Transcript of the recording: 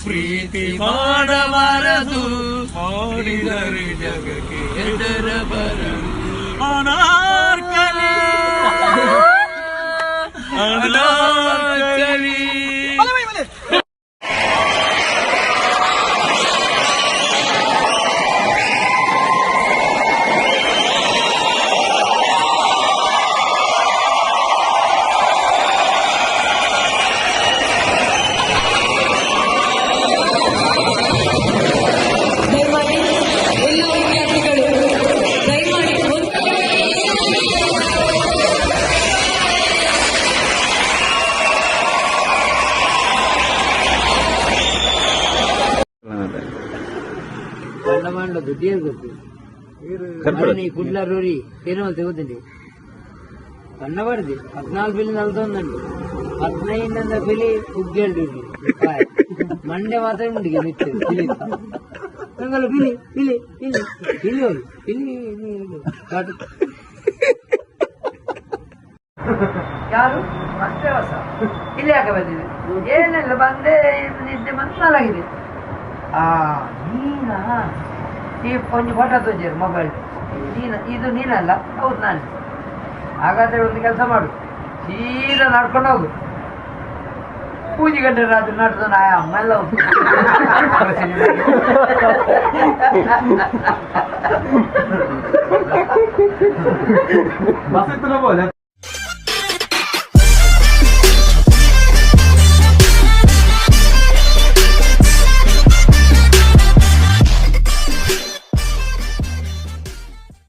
ಪ್ರೀತಿ ಮಾಡಬಾರದು, ಮಾಡಿದರೆ ಜಗಕ್ಕೆ ಹೆದರಬಾರದು. ಅನಾರ್ಕಲಿ ಅನಾರ್ಕಲಿ. మండదు దేరు ಗೊತ್ತು కుడ్ల రోరి తిరుమల తెగుతుంది కన్నబడింది 14 పిల్లి నలుతుందండి 15 పిల్లి ఉగ్గేళ్ళు మండే మాత్రం ఉంది పిల్లి పిల్లి పిల్లి పిల్లి పిల్లి పిల్లి ಯಾರು ಮತ್ತೆ ಹೊಸ ಇಲ್ಲಿ ಯಾಕೆ ಬಂದಿದೆ? ಏನೆಲ್ಲ ಬಂದೆ ನಿದ್ದೆ ಮನಸ್ಸಾಗಿದೆ. ನೀನಾ ಈ ಒಂದು ಫೋಟೋ ತೋರಿಸಿರು ಮೊಬೈಲ್, ಇದು ನೀನಲ್ಲ? ಹೌದು ನಾನು. ಹಾಗಾದ್ರೆ ಒಂದು ಕೆಲಸ ಮಾಡು, ಸೀದಾ ನಡ್ಕೊಂಡು ಹೋಗು. ಪೂಜೆ ಗಂಟೆ ರಾತ್ರಿ ನಡೆದು ಅಮ್ಮ ಎಲ್ಲ ಹೋಗು.